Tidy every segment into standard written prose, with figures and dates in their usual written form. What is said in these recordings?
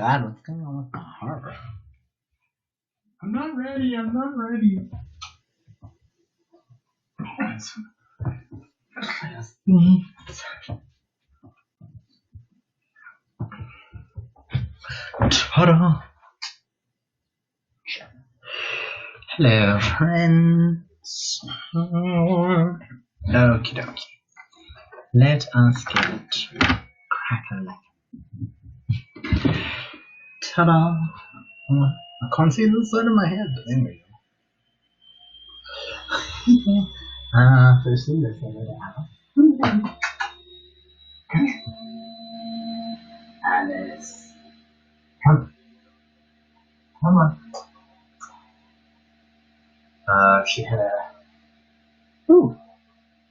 God, what's going on with my heart? I'm not ready. Ta-da! Hello, friends. Okie dokie. Let us get crackling. Ta-da! I can't see the side of my head, but there we go. First thing, let's get it out. Alice. Come on. She had a... Ooh!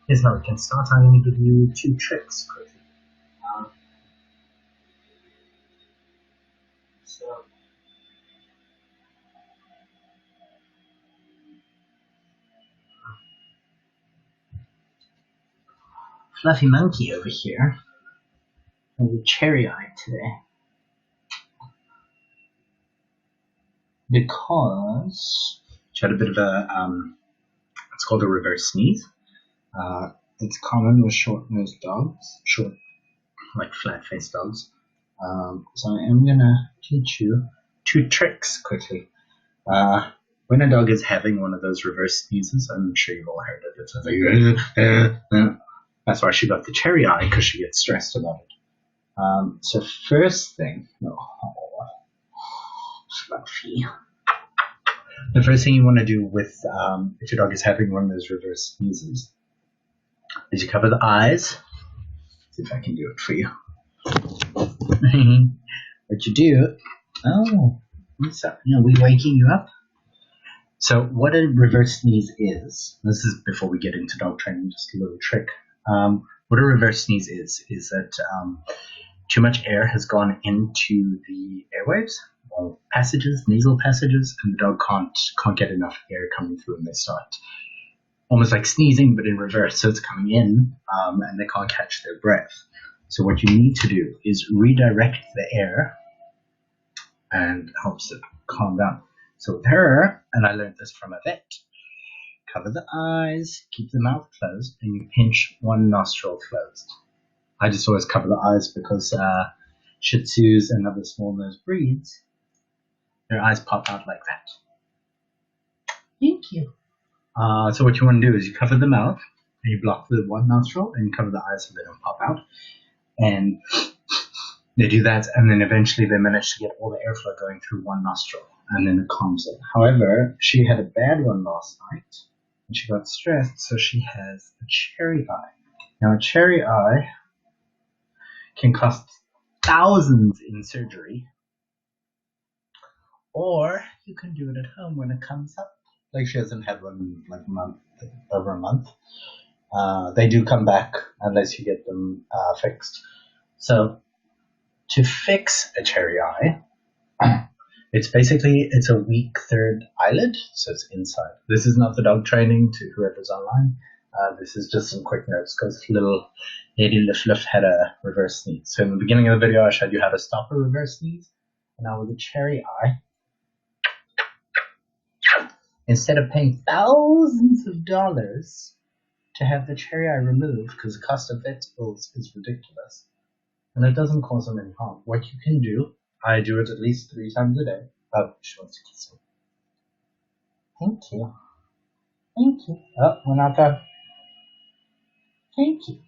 Here's how we can start. I'm going to give you 2 tricks quickly. Fluffy monkey over here has a cherry eye today. Because she had a bit of a, it's called a reverse sneeze. It's common with short-nosed dogs, short, like flat-faced dogs. So I am gonna teach you 2 tricks quickly. When a dog is having one of those reverse sneezes, I'm sure you've all heard it. It's like, that's why she got the cherry eye, because she gets stressed about it. So first thing, fluffy. The first thing you want to do with, if your dog is having one of those reverse sneezes, is you cover the eyes. See if I can do it for you. What you do, what's up? Are we waking you up? So what a reverse sneeze is, this is before we get into dog training, just a little trick. What a reverse sneeze is that too much air has gone into the airwaves, or passages, nasal passages, and the dog can't get enough air coming through, and they start almost like sneezing, but in reverse. So it's coming in, and they can't catch their breath. So what you need to do is redirect the air, and it helps it calm down. So with her, and I learned this from a vet, cover the eyes, keep the mouth closed, and you pinch one nostril closed. I just always cover the eyes because Shih Tzus and other small nose breeds, their eyes pop out like that. Thank you. So what you want to do is you cover the mouth, and you block the one nostril, and you cover the eyes so they don't pop out. And they do that, and then eventually they manage to get all the airflow going through one nostril, and then it calms it. However, she had a bad one last night, and she got stressed, so she has a cherry eye. Now, a cherry eye can cost thousands in surgery, or you can do it at home when it comes up. Like, she hasn't had one like over a month. They do come back unless you get them fixed. So to fix a cherry eye, it's a weak third eyelid, so it's inside. This is not the dog training to whoever's online. This is just some quick notes because little Lady Liff had a reverse sneeze. So in the beginning of the video, I showed you how to stop a reverse sneeze. And now with a cherry eye, instead of paying thousands of dollars to have the cherry eye removed, because the cost of vet bills is ridiculous, and it doesn't cause them any harm. What you can do, I do it at least 3 times a day. Oh, she wants to kiss me. Thank you. Thank you. Oh, we're not done. Thank you.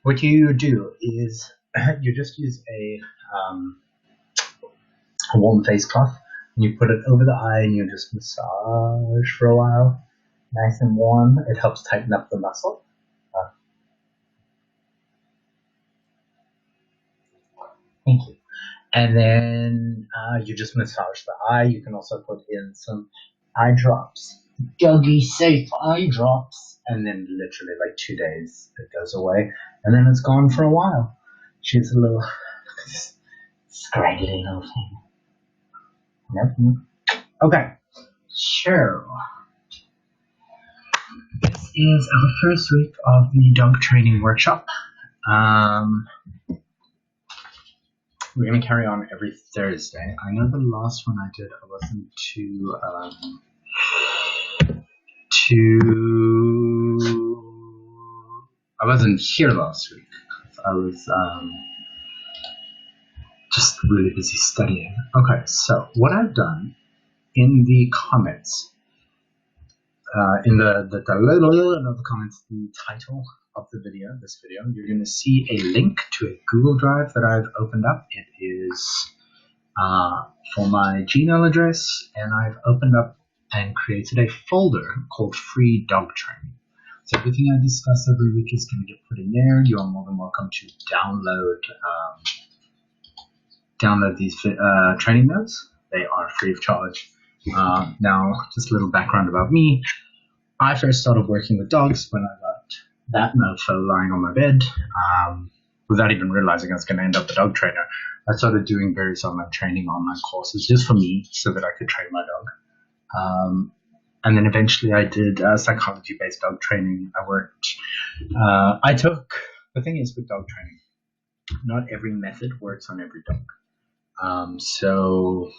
What you do is you just use a warm face cloth, and you put it over the eye, and you just massage for a while, nice and warm. It helps tighten up the muscle. Thank you. And then you just massage the eye. You can also put in some eye drops, doggy safe eye drops, and then literally like 2 days it goes away, and then it's gone for a while. She's a little scraggly little thing. Nope. Okay, sure. This is our first week of the dog training workshop. we're going to carry on every Thursday. I know the last one I did, I wasn't I wasn't here last week. I was just really busy studying. Okay, so what I've done in the comments, in the comments, the title of the video, this video, you're going to see a link to a Google Drive that I've opened up. It is for my Gmail address, and I've opened up and created a folder called Free Dog Training. So everything I discuss every week is going to get put in there. You're more than welcome to download these training notes. They are free of charge. Now, just a little background about me. I first started working with dogs when I got that mofo lying on my bed. Without even realizing I was going to end up a dog trainer, I started doing various online courses just for me so that I could train my dog. And then eventually I did psychology-based dog training. The thing is with dog training, not every method works on every dog. So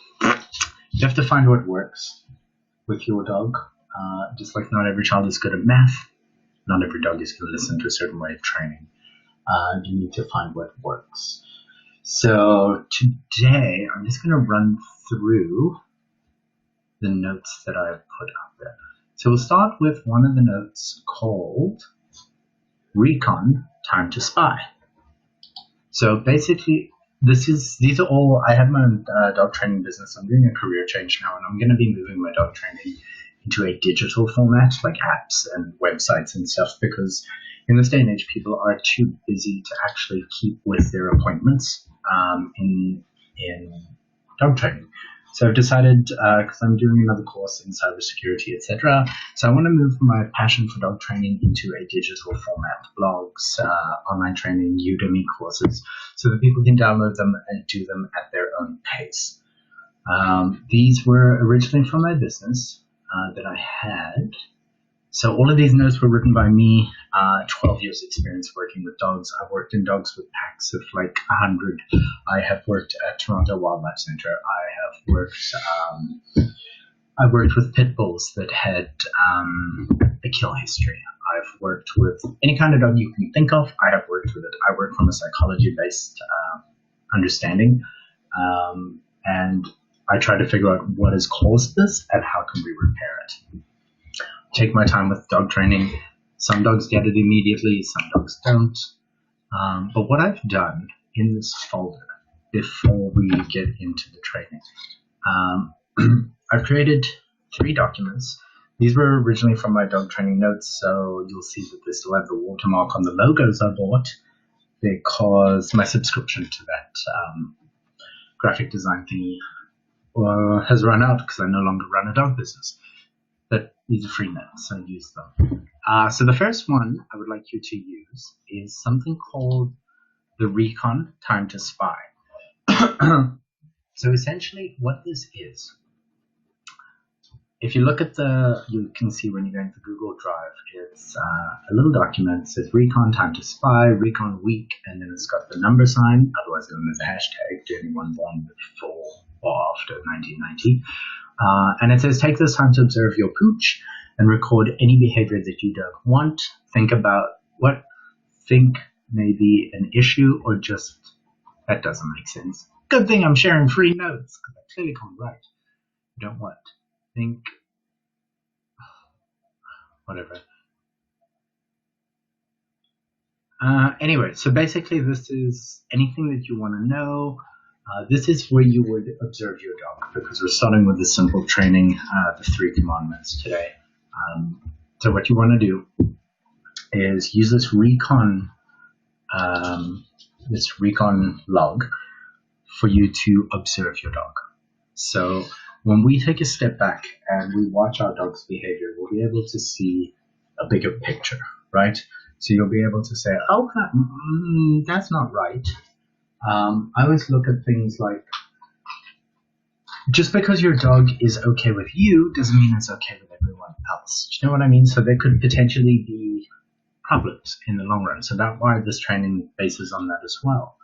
you have to find what works with your dog. Just like not every child is good at math, not every dog is going to listen to a certain way of training. You need to find what works. So today I'm just going to run through the notes that I've put up there. So we'll start with one of the notes called Recon, Time to Spy. So basically, these are all, I have my own dog training business. I'm doing a career change now, and I'm going to be moving my dog training into a digital format, like apps and websites and stuff, because in this day and age, people are too busy to actually keep with their appointments in dog training. So I've decided, because I'm doing another course in cybersecurity, etc., so I want to move my passion for dog training into a digital format, blogs, online training, Udemy courses, so that people can download them and do them at their own pace. These were originally from my business that I had. So all of these notes were written by me, 12 years experience working with dogs. I've worked in dogs with packs of like 100. I have worked at Toronto Wildlife Center. I worked with pit bulls that had a kill history. I've worked with any kind of dog you can think of. I have worked with it. I work from a psychology-based understanding, and I try to figure out what has caused this and how can we repair it. Take my time with dog training. Some dogs get it immediately, some dogs don't. But what I've done in this folder before we get into the training, I've created 3 documents. These were originally from my dog training notes, so you'll see that they still have the watermark on the logos I bought because my subscription to that graphic design thingy has run out because I no longer run a dog business. But these are free notes, so use them. So the first one I would like you to use is something called the Recon, Time to Spy. So essentially what this is, if you look at you can see when you go into Google Drive, it's a little document that says Recon, Time to Spy, Recon Week, and then it's got the number sign, otherwise known as a hashtag, to anyone born before or after 1990. And it says, take this time to observe your pooch and record any behavior that you don't want. Think about think may be an issue or just that doesn't make sense. Good thing I'm sharing free notes because I clearly can't write. Don't what? Think. Whatever. Anyway, so basically this is anything that you want to know. This is where you would observe your dog because we're starting with the simple training, the 3 commandments today. So what you want to do is use this recon log for you to observe your dog. So when we take a step back and we watch our dog's behavior, we'll be able to see a bigger picture, right? So you'll be able to say, oh, that's not right. I always look at things like, just because your dog is okay with you doesn't mean it's okay with everyone else. Do you know what I mean? So there could potentially be problems in the long run. So that's why this training bases on that as well.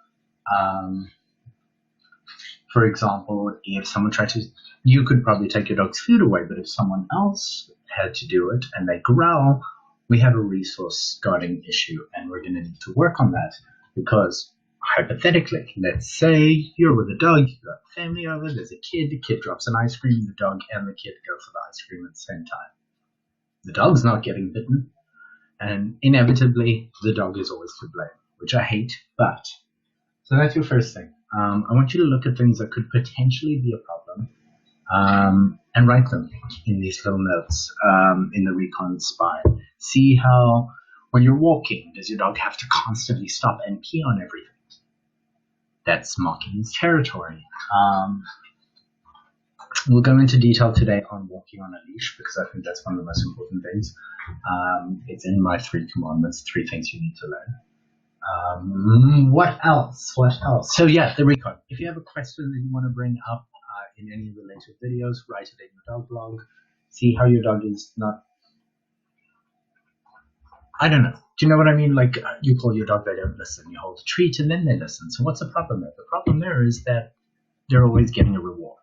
For example, if someone tried to, you could probably take your dog's food away, but if someone else had to do it and they growl, we have a resource guarding issue, and we're going to need to work on that because hypothetically, let's say you're with a dog, you've got family over, there's a kid, the kid drops an ice cream, the dog and the kid go for the ice cream at the same time. The dog's not getting bitten, and inevitably the dog is always to blame, which I hate, but so that's your first thing. I want you to look at things that could potentially be a problem and write them in these little notes in the Recon Spy. See how, when you're walking, does your dog have to constantly stop and pee on everything? That's marking his territory. We'll go into detail today on walking on a leash because I think that's one of the most important things. It's in my 3 commandments, 3 things you need to learn. What else? So yeah, the Recon. If you have a question that you want to bring up in any related videos, write it in your dog blog. See how your dog is not, I don't know. Do you know what I mean? Like you call your dog, they don't listen. You hold a treat and then they listen. So what's the problem there? The problem there is that they're always getting a reward.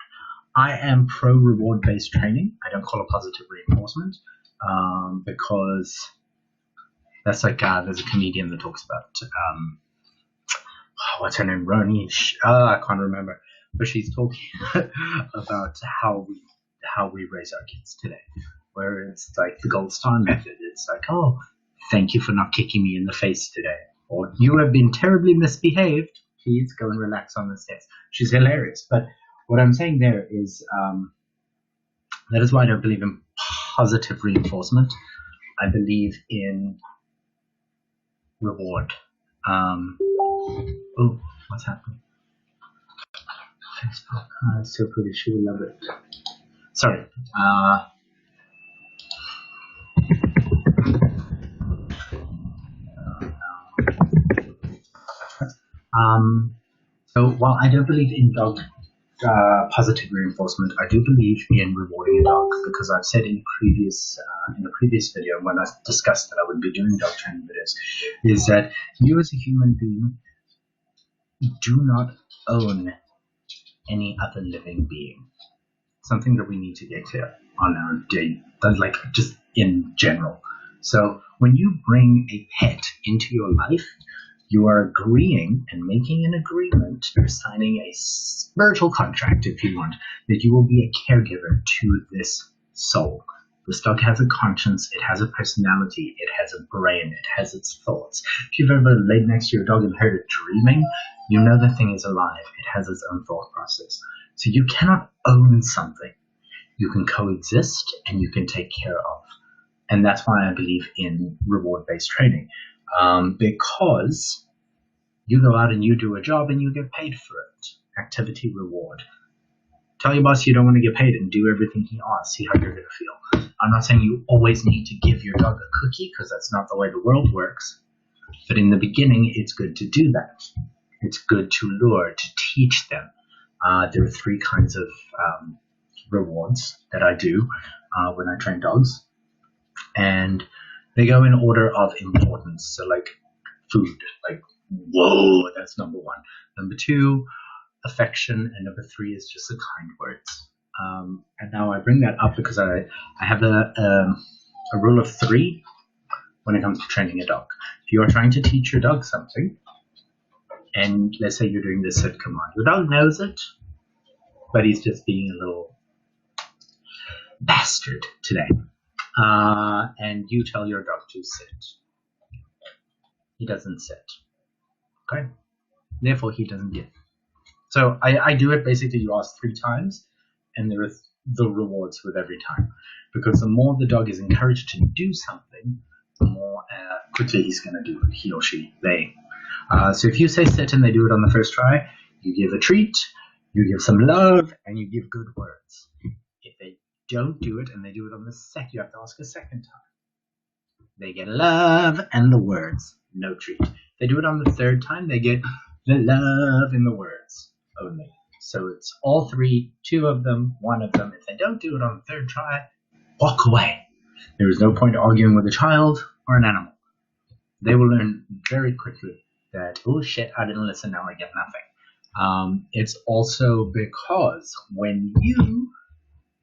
I am pro reward-based training. I don't call it positive reinforcement because that's like there's a comedian that talks about what's her name, Roni? I can't remember, but she's talking about how we raise our kids today, where it's like the gold star method. It's like, oh, thank you for not kicking me in the face today, or you have been terribly misbehaved. Please go and relax on the stairs. She's hilarious, but what I'm saying there is that is why I don't believe in positive reinforcement. I believe in reward. Oh, what's happening? Facebook. I'm still pretty sure we love it. Sorry. So while I don't believe in dog positive reinforcement, I do believe in rewarding a dog because I've said in the previous video when I discussed that I would be doing dog training videos, is that you as a human being do not own any other living being. Something that we need to get clear on our day, like just in general. So when you bring a pet into your life, you are agreeing and making an agreement, or signing a spiritual contract, if you want, that you will be a caregiver to this soul. This dog has a conscience, it has a personality, it has a brain, it has its thoughts. If you've ever laid next to your dog and heard it dreaming, you know the thing is alive. It has its own thought process. So you cannot own something. You can coexist and you can take care of. And that's why I believe in reward-based training. Because you go out and you do a job and you get paid for it. Activity reward. Tell your boss you don't want to get paid and do everything he asks. See how you're going to feel. I'm not saying you always need to give your dog a cookie because that's not the way the world works. But in the beginning, it's good to do that. It's good to lure, to teach them. There are 3 kinds of rewards that I do when I train dogs. And they go in order of importance. So like food, like, whoa, that's number 1. Number 2, affection. And number 3 is just the kind words. And now I bring that up because I have a rule of 3 when it comes to training a dog. If you are trying to teach your dog something, and let's say you're doing this sit command, your dog knows it, but he's just being a little bastard today. And you tell your dog to sit. He doesn't sit. Okay? Therefore, he doesn't give. So I do it basically, you ask 3 times, and there are the rewards with every time. Because the more the dog is encouraged to do something, the more quickly he's going to do it, he or she, they. So if you say sit and they do it on the first try, you give a treat, you give some love, and you give good words. If they don't do it and they do it on the second, you have to ask a second time. They get love and the words, no treat. If they do it on the 3rd time, they get the love and the words only. So it's all 3, 2 of them, 1 of them. If they don't do it on the 3rd try, walk away. There is no point arguing with a child or an animal. They will learn very quickly that, oh shit, I didn't listen, now I get nothing. It's also because when you,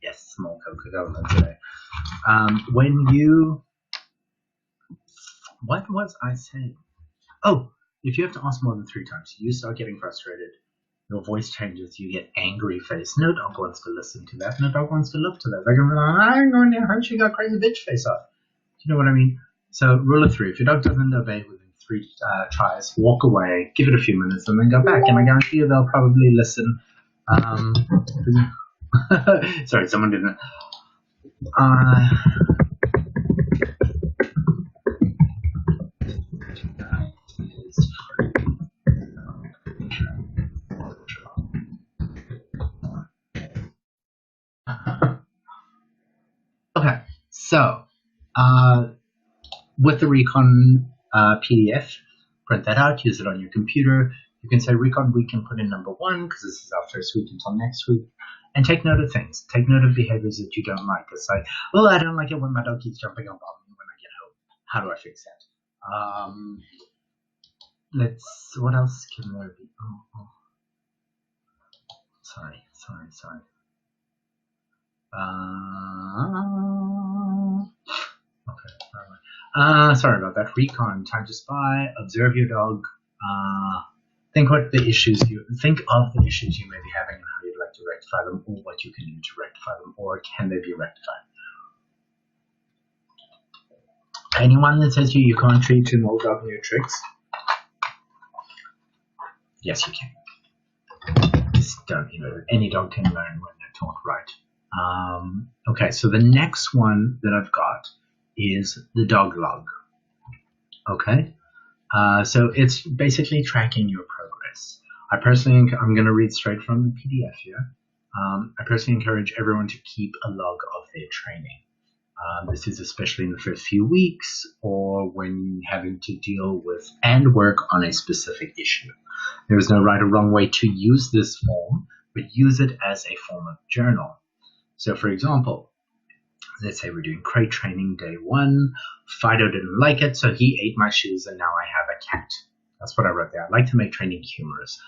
yes, small Coca-Cola today. When you, what was I saying? Oh, if you have to ask more than 3 times, you start getting frustrated. Your voice changes. You get angry face. No dog wants to listen to that. No dog wants to look to that. They're going to be like, I'm going to hurt you. Got crazy bitch face off. You know what I mean? So rule of 3. If your dog doesn't obey within 3 tries, walk away, give it a few minutes, and then go back. And I guarantee you they'll probably listen. Sorry, someone didn't. Okay, so with the Recon PDF, print that out, use it on your computer. You can say Recon week and put in number 1 because this is our first week until next week. And take note of things. Take note of behaviors that you don't like. It's like, well, I don't like it when my dog keeps jumping up on me when I get home. How do I fix that? What else can there be? Oh. Sorry. Okay, sorry about that. Recon, time to spy, observe your dog, think of the issues you may be having and how you'd like to rectify them, or what you can do to rectify them, or can they be rectified. Anyone that says you can't teach an old dog new tricks, yes, you can. Just don't, any dog can learn when they're taught right. Okay, so the next one that I've got is the dog log. Okay, so it's basically tracking your progress. I'm going to read straight from the PDF here. I personally encourage everyone to keep a log of their training. This is especially in the first few weeks or when having to deal with and work on a specific issue. There is no right or wrong way to use this form, but use it as a form of journal. So, for example, let's say we're doing crate training day 1. Fido didn't like it, so he ate my shoes, and now I have a cat. That's what I wrote there. I like to make training humorous,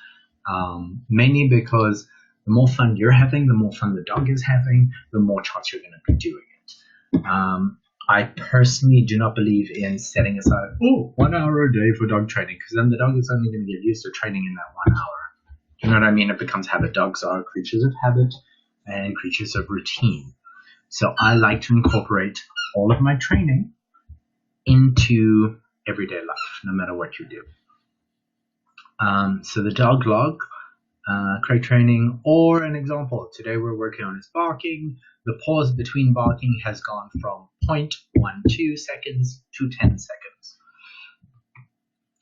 mainly because the more fun you're having, the more fun the dog is having, the more chance you're going to be doing it. I personally do not believe in setting aside 1 hour a day for dog training, because then the dog is only going to get used to training in that 1 hour. You know what I mean? It becomes habit. Dogs are creatures of habit and creatures of routine. So I like to incorporate all of my training into everyday life, no matter what you do. So the dog log, crate training, or an example. Today we're working on his barking. The pause between barking has gone from 0.12 seconds to 10 seconds.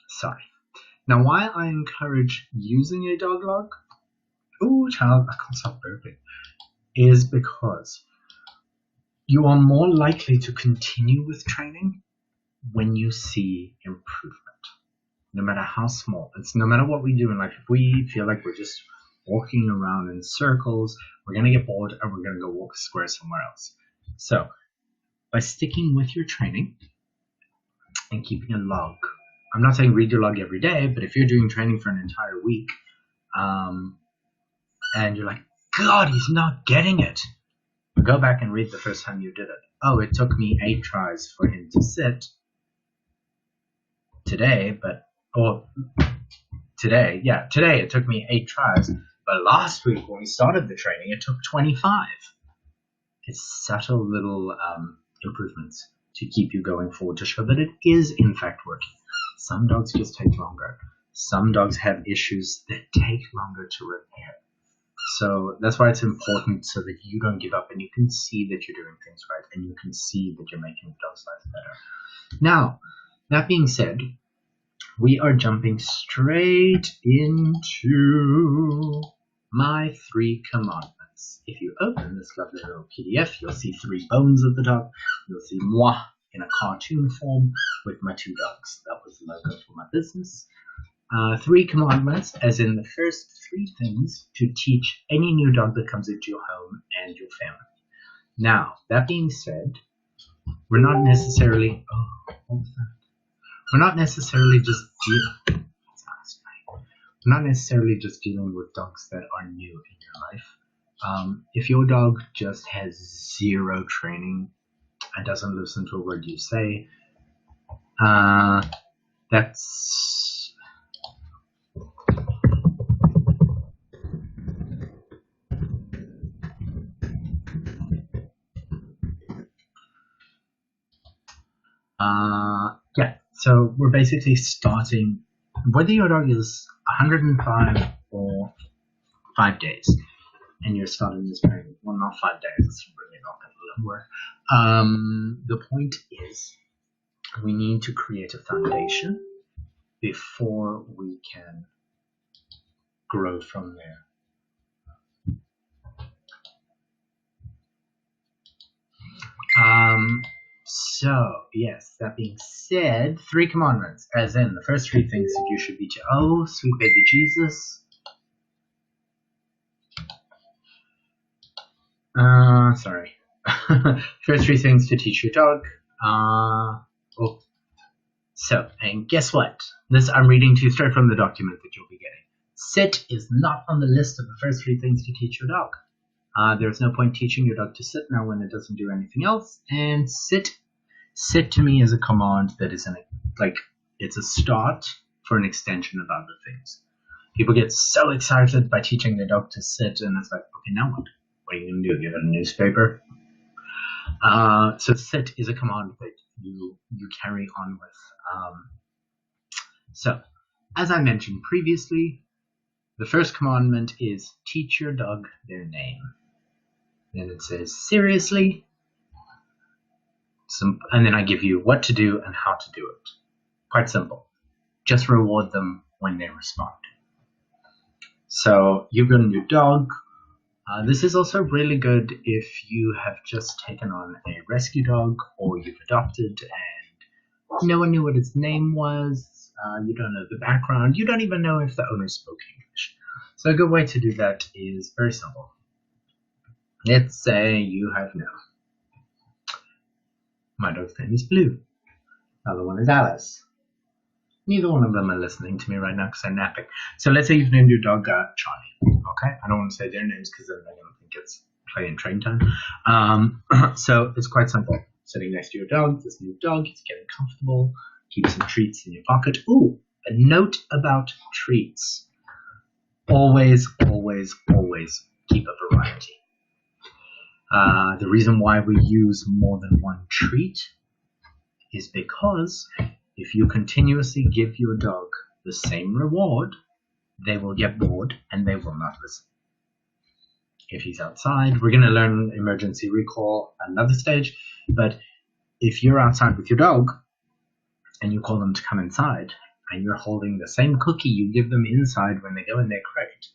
Sorry. Now, why I encourage using a dog log, child, I can't stop burping, is because you are more likely to continue with training when you see improvement, no matter how small. It's no matter what we do in life. If we feel like we're just walking around in circles, we're going to get bored and we're going to go walk a square somewhere else. So by sticking with your training and keeping a log, I'm not saying read your log every day, but if you're doing training for an entire week and you're like, God, he's not getting it, go back and read the first time you did it. It took me 8 tries for him to sit today, today it took me 8 tries, but last week when we started the training, it took 25. It's subtle little improvements to keep you going forward, to show that it is in fact working. Some dogs just take longer. Some dogs have issues that take longer to repair. So that's why it's important, so that you don't give up and you can see that you're doing things right and you can see that you're making the dog's life better. Now, that being said, we are jumping straight into my 3 commandments. If you open this lovely little PDF, you'll see 3 bones of the dog. You'll see moi in a cartoon form with my 2 dogs. That was the logo for my business. 3 commandments, as in the first 3 things to teach any new dog that comes into your home and your family. Now, that being said, we're not necessarily just not necessarily just dealing with dogs that are new in your life. If your dog just has zero training and doesn't listen to a word you say, that's yeah. So we're basically starting, whether your dog is 105 or 5 days, and you're starting this training. Well, not 5 days. It's really not going to work. The point is, we need to create a foundation before we can grow from there. So, yes, that being said, 3 commandments, as in the first 3 things that you should be oh, sweet baby Jesus. Sorry. First 3 things to teach your dog. So, and guess what? This I'm reading to you straight from the document that you'll be getting. Sit is not on the list of the first 3 things to teach your dog. There's no point teaching your dog to sit now when it doesn't do anything else. And sit to me is a command that is it's a start for an extension of other things. People get so excited by teaching their dog to sit, and it's like, okay, now what? What are you going to do? Give it a newspaper? So sit is a command that you carry on with. So, as I mentioned previously, the first commandment is teach your dog their name. Then it says seriously, and then I give you what to do and how to do it. Quite simple. Just reward them when they respond. So you've got a new dog. This is also really good if you have just taken on a rescue dog or you've adopted and no one knew what its name was. You don't know the background. You don't even know if the owner spoke English. So a good way to do that is very simple. Let's say you have my dog's name is Blue. The other one is Alice. Neither one of them are listening to me right now because they're napping. So let's say you've named your dog Charlie. Okay? I don't want to say their names because then they're going to think it's play and train time. So it's quite simple. Sitting next to your dog, this new dog, he's getting comfortable. Keep some treats in your pocket. Ooh, a note about treats. Always, always, always keep a variety. The reason why we use more than one treat is because if you continuously give your dog the same reward, they will get bored and they will not listen. If he's outside, we're going to learn emergency recall at another stage, but if you're outside with your dog and you call them to come inside and you're holding the same cookie you give them inside when they go in their crate,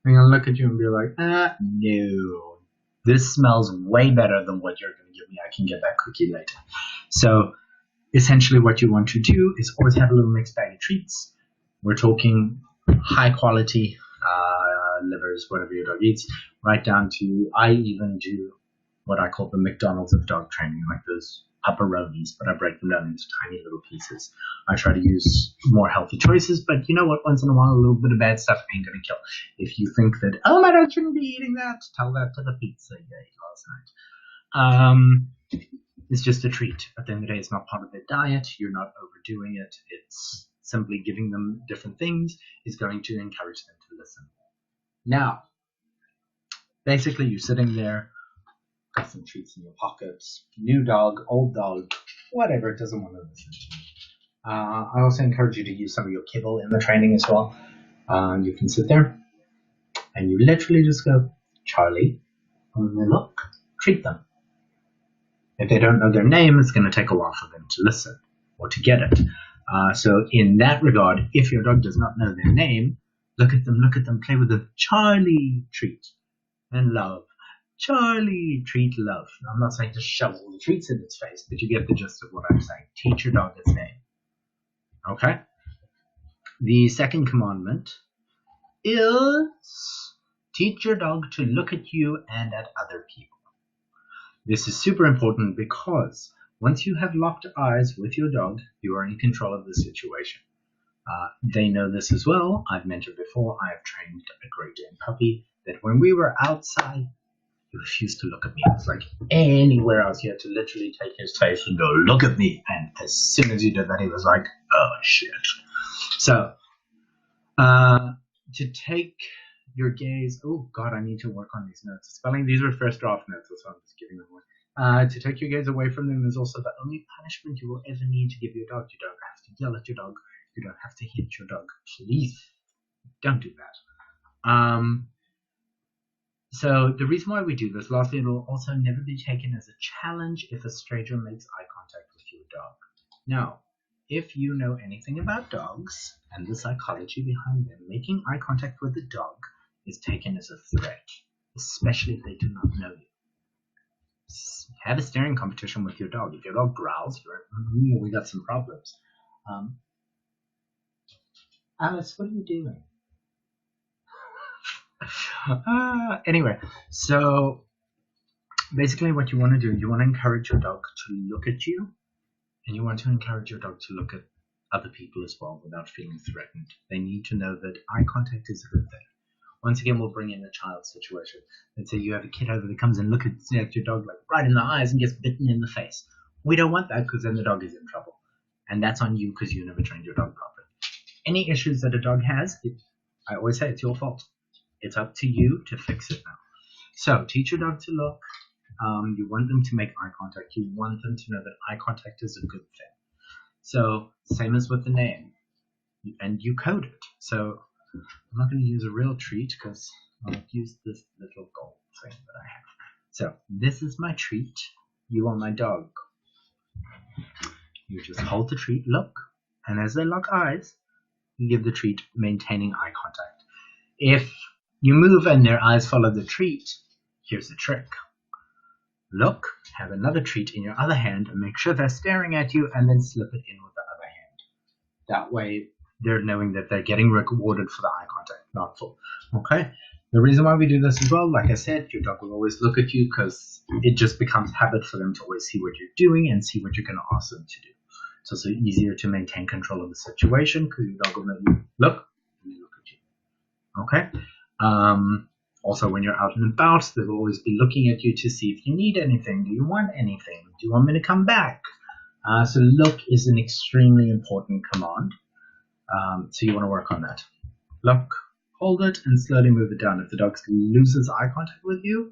they're going to look at you and be like, no, this smells way better than what you're going to give me. I can get that cookie later. So essentially what you want to do is always have a little mixed bag of treats. We're talking high quality livers, whatever your dog eats, right down to, I even do what I call the McDonald's of dog training, like those pepperonis, but I break them down into tiny little pieces. I try to use more healthy choices, but you know what? Once in a while, a little bit of bad stuff ain't going to kill. If you think that, oh, my dog shouldn't be eating that, tell that to the pizza you ate last night. It's just a treat. At the end of the day, it's not part of their diet. You're not overdoing it. It's simply giving them different things is going to encourage them to listen. Now, basically, you're sitting there, got some treats in your pockets, new dog, old dog, whatever, it doesn't want to listen to you. I also encourage you to use some of your kibble in the training as well. You can sit there and you literally just go, Charlie, when they look, treat them. If they don't know their name, it's going to take a while for them to listen or to get it. So in that regard, if your dog does not know their name, look at them, play with them. Charlie, treat and love. Charlie, treat, love. I'm not saying to shove all the treats in its face, but you get the gist of what I'm saying. Teach your dog its name. Okay? The second commandment is teach your dog to look at you and at other people. This is super important because once you have locked eyes with your dog, you are in control of the situation. They know this as well. I've mentioned before, I have trained a Great Dane puppy that when we were outside, he refused to look at me. It was like anywhere else, he had to literally take his face and go, look at me. And as soon as he did that, he was like, oh, shit. So, to take your gaze, oh, God, I need to work on these notes. Spelling, these were first draft notes, so I'm just giving them away. To take your gaze away from them is also the only punishment you will ever need to give your dog. You don't have to yell at your dog. You don't have to hit your dog. Please don't do that. So the reason why we do this, lastly, it will also never be taken as a challenge if a stranger makes eye contact with your dog. Now, if you know anything about dogs and the psychology behind them, making eye contact with a dog is taken as a threat, especially if they do not know you. Have a staring competition with your dog. If your dog growls, we got some problems. Alice, what are you doing? Anyway, so basically what you want to do, you want to encourage your dog to look at you, and you want to encourage your dog to look at other people as well without feeling threatened. They need to know that eye contact is a good thing. Once again, we'll bring in a child situation. Let's say you have a kid over that comes and looks at your dog like right in the eyes and gets bitten in the face. We don't want that because then the dog is in trouble. And that's on you because you never trained your dog properly. Any issues that a dog has, I always say it's your fault. It's up to you to fix it now. So teach your dog to look. You want them to make eye contact. You want them to know that eye contact is a good thing. So same as with the name. And you code it. So I'm not going to use a real treat because I'll use this little gold thing that I have. So this is my treat. You are my dog. You just hold the treat, look, and as they lock eyes, you give the treat maintaining eye contact. If you move and their eyes follow the treat, here's the trick. Look, have another treat in your other hand and make sure they're staring at you and then slip it in with the other hand. That way they're knowing that they're getting rewarded for the eye contact, not full. Okay? The reason why we do this as well, like I said, your dog will always look at you because it just becomes habit for them to always see what you're doing and see what you're going to ask them to do. It's also easier to maintain control of the situation because your dog will know you look and they look at you. Okay? Also, when you're out and about, they will always be looking at you to see if you need anything. Do you want anything? Do you want me to come back? So look is an extremely important command. So you want to work on that. Look, hold it, and slowly move it down. If the dog loses eye contact with you,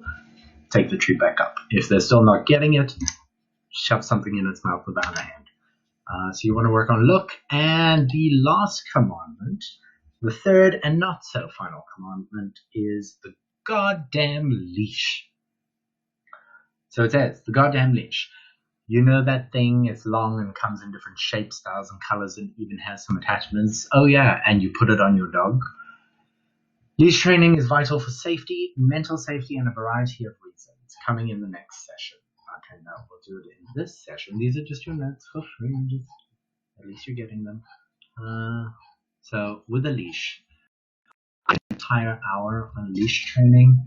take the treat back up. If they're still not getting it, shove something in its mouth with the other hand. So you want to work on look. And the last commandment, the third and not so final commandment, is the goddamn leash. So it says, the goddamn leash. You know that thing is long and comes in different shapes, styles, and colors, and even has some attachments. Oh yeah, and you put it on your dog. Leash training is vital for safety, mental safety, and a variety of reasons. Coming in the next session. Okay, now we'll do it in this session. These are just your notes for free. At least you're getting them. So with a leash, an entire hour on leash training.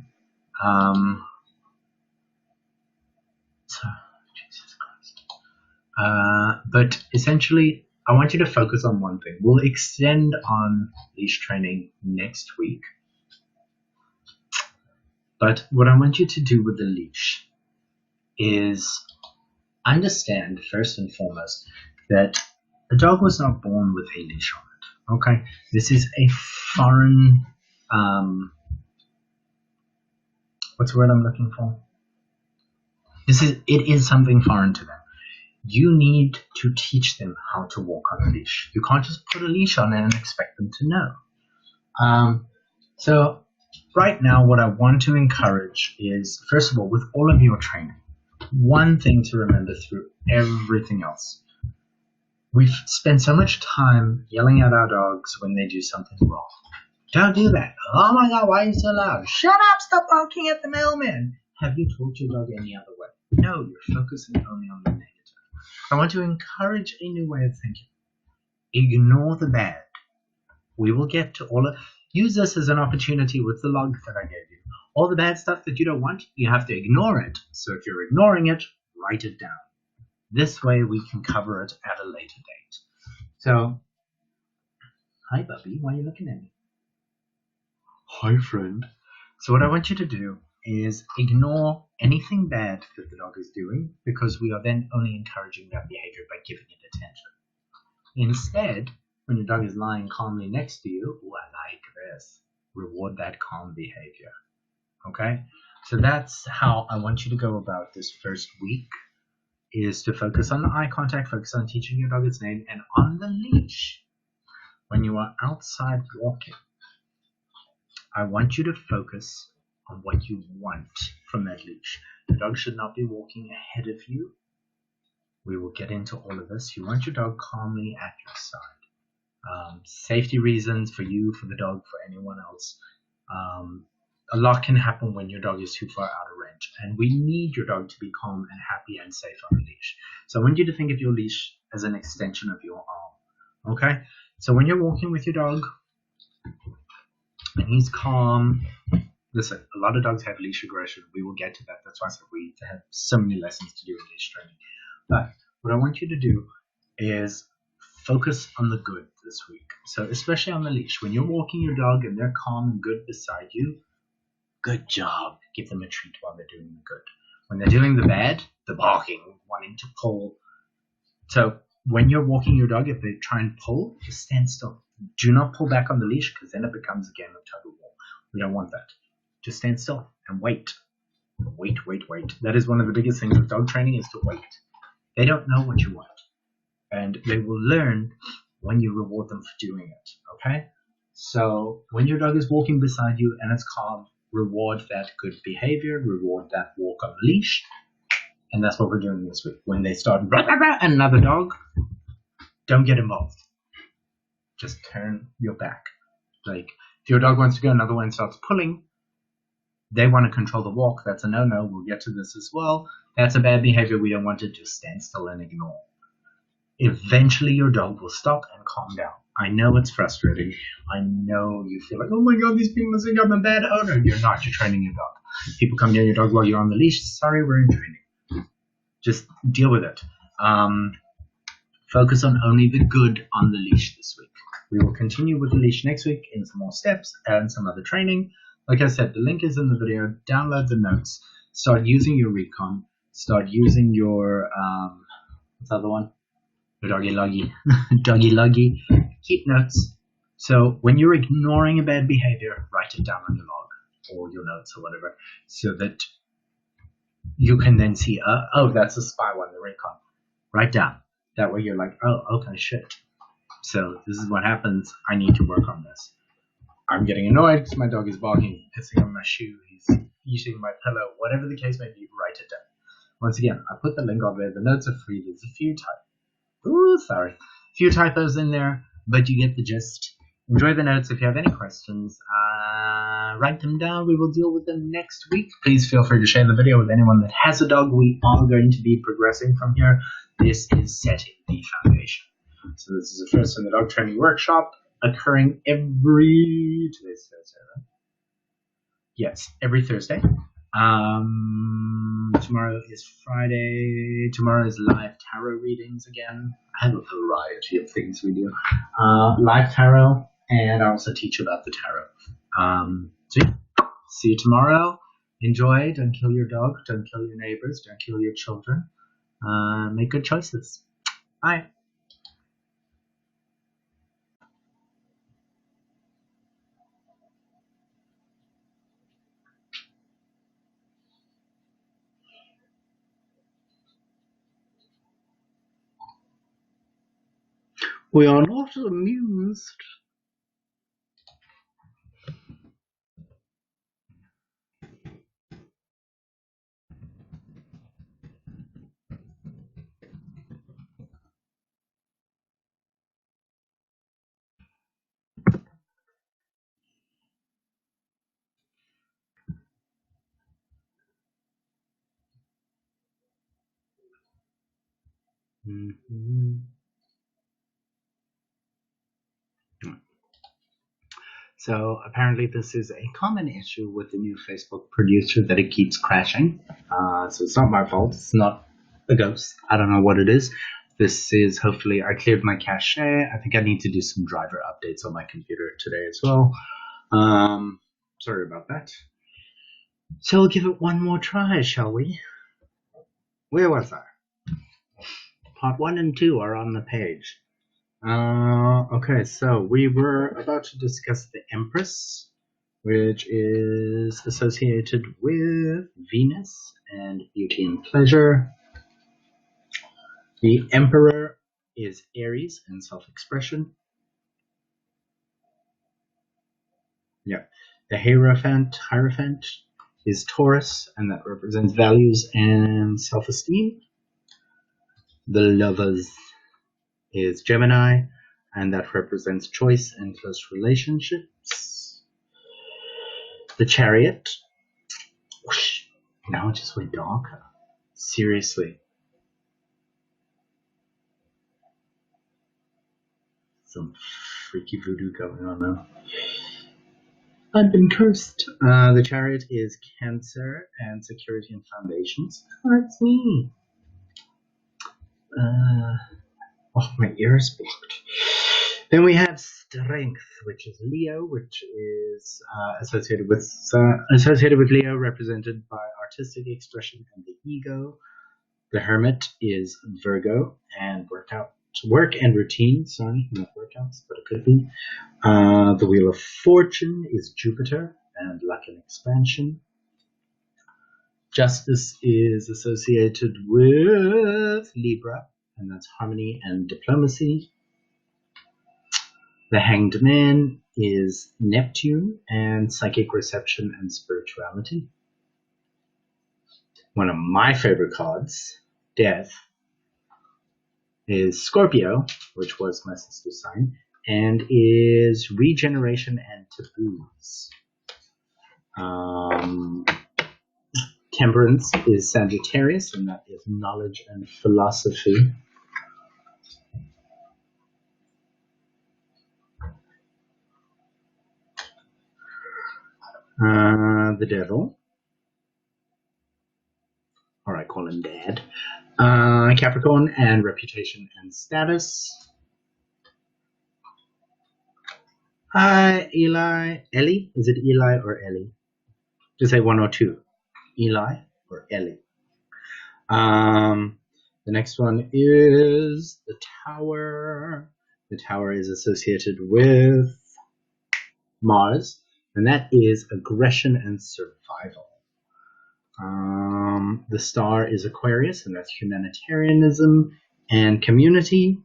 Jesus Christ. But essentially, I want you to focus on one thing. We'll extend on leash training next week. But what I want you to do with the leash is understand, first and foremost, that a dog was not born with a leash on it. Okay? This is a foreign, what's the word I'm looking for? It is something foreign to them. You need to teach them how to walk on a leash. You can't just put a leash on it and expect them to know. So right now, what I want to encourage is, first of all, with all of your training, one thing to remember through everything else. We've spent so much time yelling at our dogs when they do something wrong. Don't do that. Oh my God, why are you so loud? Shut up, stop barking at the mailman. Have you taught your dog any other way? No, you're focusing only on the negative. I want to encourage a new way of thinking. Ignore the bad. We will get to all of. Use this as an opportunity with the log that I gave you. All the bad stuff that you don't want, you have to ignore it. So if you're ignoring it, write it down. This way we can cover it at a later date. So Hi, Bubby. Why are you looking at me? Hi, friend. So what I want you to do is ignore anything bad that the dog is doing, because we are then only encouraging that behavior by giving it attention. Instead, when your dog is lying calmly next to you, oh, I like this, reward that calm behavior. Okay? So that's how I want you to go about this first week, is to focus on the eye contact, focus on teaching your dog its name, and on the leash. When you are outside walking, I want you to focus on what you want from that leash. The dog should not be walking ahead of you. We will get into all of this. You want your dog calmly at your side. Safety reasons for you, for the dog, for anyone else. A lot can happen when your dog is too far out of range, and we need your dog to be calm and happy and safe on the leash. So I want you to think of your leash as an extension of your arm. Okay? So when you're walking with your dog and he's calm, listen, a lot of dogs have leash aggression. We will get to that. That's why I said we have so many lessons to do in leash training. But what I want you to do is focus on the good this week. So especially on the leash, when you're walking your dog and they're calm and good beside you, good job. Give them a treat while they're doing the good. When they're doing the bad, the barking, wanting to pull. So when you're walking your dog, if they try and pull, just stand still. Do not pull back on the leash, because then it becomes a game of tug of war. We don't want that. Just stand still and wait. Wait. That is one of the biggest things with dog training, is to wait. They don't know what you want, and they will learn when you reward them for doing it. Okay? So when your dog is walking beside you and it's calm, reward that good behavior, reward that walk on the leash, and that's what we're doing this week. When they start and another dog, don't get involved. Just turn your back. Like, if your dog wants to go, another one starts pulling, they want to control the walk. That's a no-no. We'll get to this as well. That's a bad behavior. We don't want to just stand still and ignore. Eventually your dog will stop and calm down. I know it's frustrating. I know you feel like, oh my God, these people think I'm a bad owner. You're not. You're training your dog. People come near your dog while you're on the leash. Sorry, we're in training. Just deal with it. Focus on only the good on the leash this week. We will continue with the leash next week in some more steps and some other training. Like I said, the link is in the video. Download the notes. Start using your recon. Start using your, what's the other one? The doggy luggy. Doggy luggy. Keep notes. So when you're ignoring a bad behavior, write it down on your log or your notes or whatever, so that you can then see, oh, that's a spy one, the recon. Write down. That way you're like, oh, okay, shit. So this is what happens. I need to work on this. I'm getting annoyed because my dog is barking, pissing on my shoe, he's eating my pillow, whatever the case may be, write it down. Once again, I put the link on there. The notes are free. There's a few typos in there, but you get the gist. Enjoy the notes. If you have any questions, write them down. We will deal with them next week. Please feel free to share the video with anyone that has a dog. We are going to be progressing from here. This is setting the foundation. So this is the first in the dog training workshop, occurring today's Thursday, right? Yes, every Thursday. Tomorrow is Friday. Tomorrow is live tarot readings again. I have a variety of things we do. Live tarot, and I also teach about the tarot. So yeah, see you tomorrow. Enjoy. Don't kill your dog. Don't kill your neighbors. Don't kill your children. Make good choices. Bye. We are not amused. Mm-hmm. So apparently this is a common issue with the new Facebook producer, that it keeps crashing. So it's not my fault. It's not a ghost. I don't know what it is. This is hopefully, I cleared my cache. I think I need to do some driver updates on my computer today as well. Sorry about that. So we'll give it one more try, shall we? Where was I? Part 1 and 2 are on the page. Okay, so we were about to discuss the Empress, which is associated with Venus and beauty and pleasure. The Emperor is Aries and self-expression. Yeah. The Hierophant is Taurus, and that represents values and self-esteem. The Lovers is Gemini, and that represents choice and close relationships. The Chariot. Whoosh, now it just went darker. Seriously. Some freaky voodoo going on now. I've been cursed. The Chariot is Cancer and security and foundations. That's me. Oh, my ears blocked. Then we have Strength, which is Leo, which is associated with Leo, represented by artistic expression and the ego. The Hermit is Virgo and work and routine. Sorry, not workouts, but it could be. The Wheel of Fortune is Jupiter and luck and expansion. Justice is associated with Libra, and that's harmony and diplomacy. The Hanged Man is Neptune and psychic reception and spirituality. One of my favorite cards, Death, is Scorpio, which was my sister's sign, and is regeneration and taboos. Temperance is Sagittarius, and that is knowledge and philosophy. The Devil, or I call him Dad. Capricorn and reputation and status. Hi, Eli. Ellie? Is it Eli or Ellie? Just say one or two. Eli or Ellie. The next one is the Tower. The Tower is associated with Mars, and that is aggression and survival. The Star is Aquarius, and that's humanitarianism and community.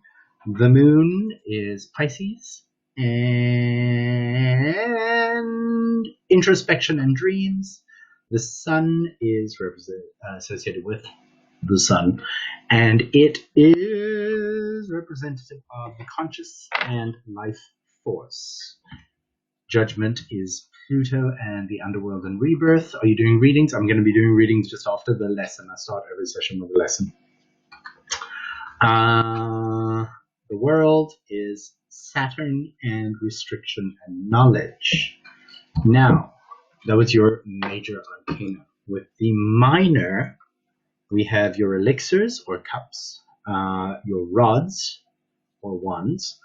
The Moon is Pisces, and introspection and dreams. The Sun is associated with the Sun, and it is representative of the conscious and life force. Judgment is Pluto and the underworld and rebirth. Are you doing readings? I'm going to be doing readings just after the lesson. I start every session with a lesson. The world is Saturn and restriction and knowledge. Now, that was your major arcana. With the minor, we have your elixirs or cups, your rods or wands,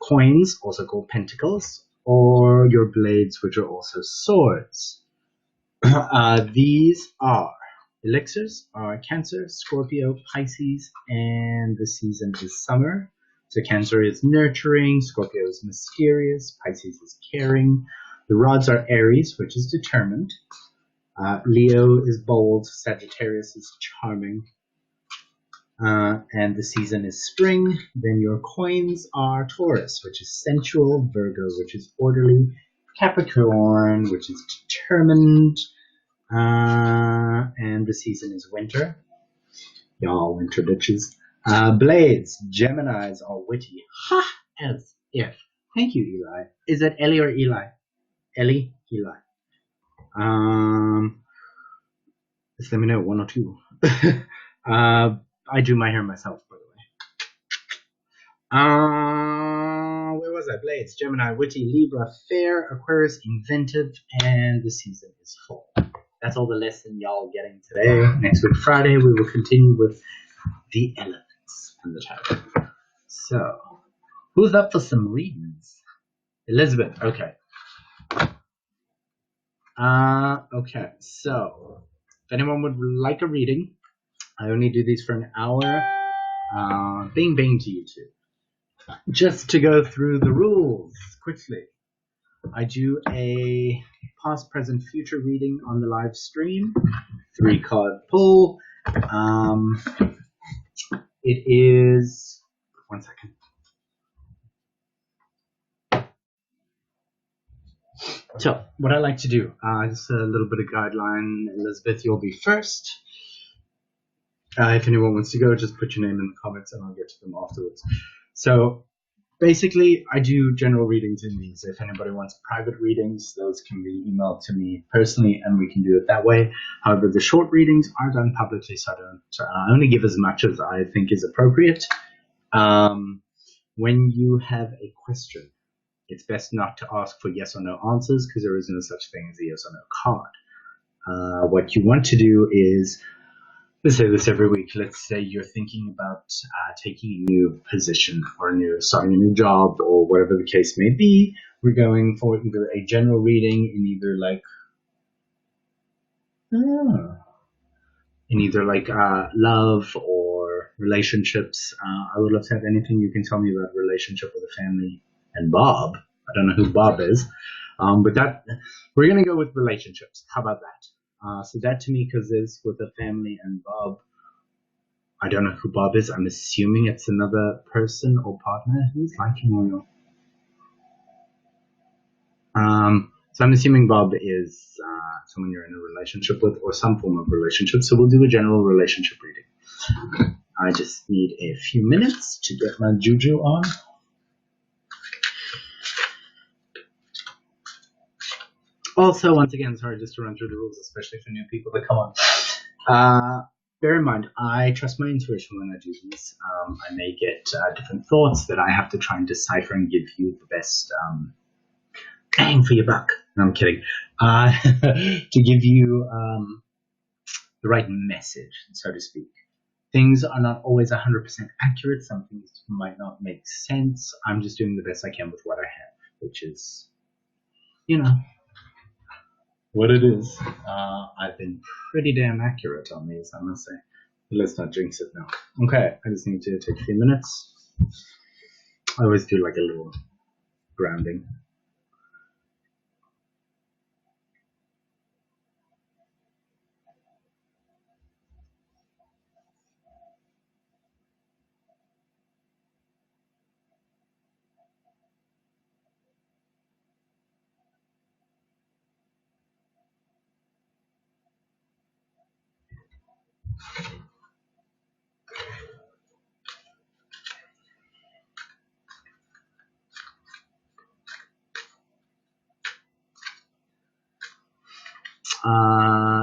coins, also called pentacles, or your blades, which are also swords. These are elixirs are Cancer, Scorpio, Pisces, and the season is summer. So Cancer is nurturing, Scorpio is mysterious, Pisces is caring. The rods are Aries, which is determined. Leo is bold, Sagittarius is charming. And the season is spring. Then your coins are Taurus, which is sensual, Virgo, which is orderly, Capricorn, which is determined, and the season is winter. Y'all winter bitches. Blades, Geminis are witty. Ha! As if. Thank you, Eli. Is it Ellie or Eli? Ellie? Eli. Just let me know, one or two. I do my hair myself, by the way. Where was I? Blades, Gemini, witty, Libra, fair, Aquarius, inventive, and the season is full. That's all the lesson y'all getting today. Next week, Friday, we will continue with the elements. in the title. So, who's up for some readings? Elizabeth, okay. Okay, so if anyone would like a reading, I only do these for an hour. Bing bing to you two. Just to go through the rules quickly. I do a past, present, future reading on the live stream. 3-card pull. It is... One second. So, what I like to do, just a little bit of guideline. Elizabeth, you'll be first. If anyone wants to go, just put your name in the comments and I'll get to them afterwards. So, basically, I do general readings in these. If anybody wants private readings, those can be emailed to me personally and we can do it that way. However, the short readings are done publicly, so I don't only give as much as I think is appropriate. When you have a question, it's best not to ask for yes or no answers because there is no such thing as a yes or no card. What you want to do is, let's say this every week, let's say you're thinking about taking a new position or starting a new job or whatever the case may be. We're going for either a general reading in either love or relationships. I would love to have anything you can tell me about relationship with a family and Bob. I don't know who Bob is, but that we're going to go with relationships. How about that? So that to me, because it's with a family and Bob, I don't know who Bob is. I'm assuming it's another person or partner who's liking oil. So I'm assuming Bob is someone you're in a relationship with or some form of relationship. So we'll do a general relationship reading. I just need a few minutes to get my juju on. Also, once again, sorry, just to run through the rules, especially for new people that come on. Bear in mind, I trust my intuition when I do these. I may get different thoughts that I have to try and decipher and give you the best bang for your buck. No, I'm kidding. To give you the right message, so to speak. Things are not always 100% accurate. Some things might not make sense. I'm just doing the best I can with what I have, which is, what it is. I've been pretty damn accurate on these, I must say. Let's not jinx it now. Okay, I just need to take a few minutes. I always do like a little grounding.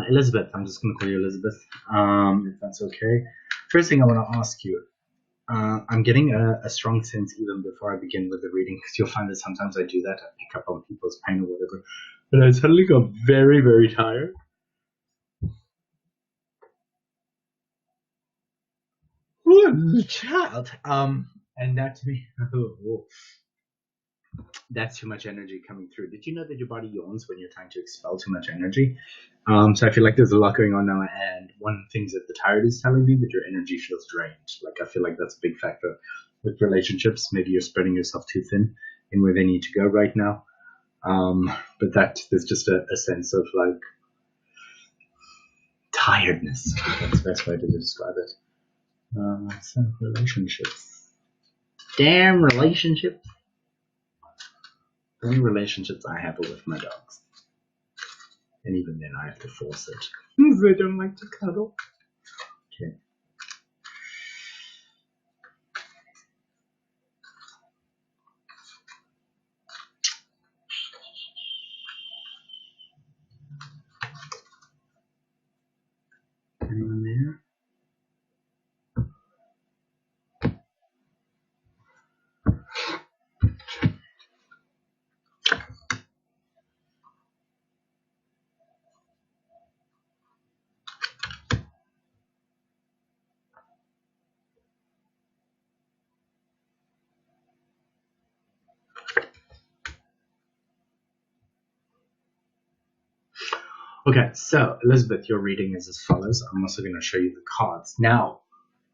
Elizabeth, I'm just going to call you Elizabeth, if that's okay. First thing I want to ask you, I'm getting a strong sense even before I begin with the reading, because you'll find that sometimes I do that, I pick up on people's pain or whatever, but I suddenly got very, very tired. Ooh, child. And that to me, that's too much energy coming through. Did you know that your body yawns when you're trying to expel too much energy? So I feel like there's a lot going on now, and one of the things that the tired is telling me that your energy feels drained. Like, I feel like that's a big factor with relationships. Maybe you're spreading yourself too thin in where they need to go right now. But that there's just a sense of like tiredness. That's the best way to describe it. Relationships. Damn relationships. The only relationships I have are with my dogs. And even then I have to force it. They don't like to cuddle. Okay. Anyone there? Okay, so Elizabeth, your reading is as follows. I'm also going to show you the cards. Now,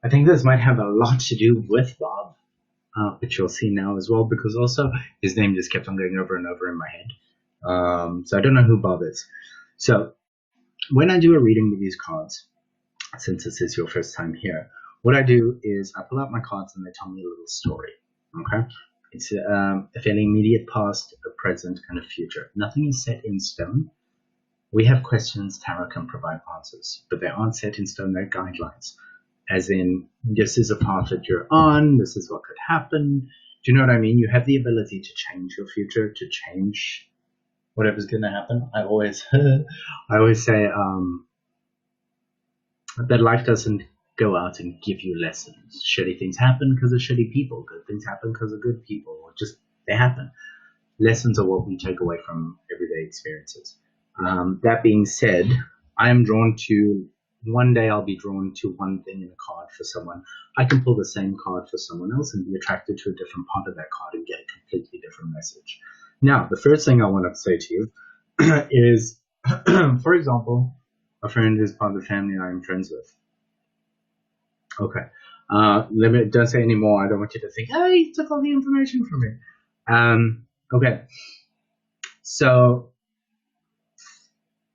I think this might have a lot to do with Bob, which you'll see now as well, because also his name just kept on going over and over in my head. So I don't know who Bob is. So when I do a reading with these cards, since this is your first time here, what I do is I pull out my cards and they tell me a little story. Okay? It's a fairly immediate past, a present, and a future. Nothing is set in stone. We have questions, tarot can provide answers, but they aren't set in stone, they're guidelines. As in, this is a path that you're on, this is what could happen. Do you know what I mean? You have the ability to change your future, to change whatever's going to happen. I always say that life doesn't go out and give you lessons. Shitty things happen because of shitty people. Good things happen because of good people. Or just they happen. Lessons are what we take away from everyday experiences. That being said, I am drawn to, one day I'll be drawn to one thing in a card for someone. I can pull the same card for someone else and be attracted to a different part of that card and get a completely different message. Now, the first thing I want to say to you is, for example, a friend is part of the family I'm friends with. Okay. Don't say any more. I don't want you to think, hey, he took all the information from me. Okay. So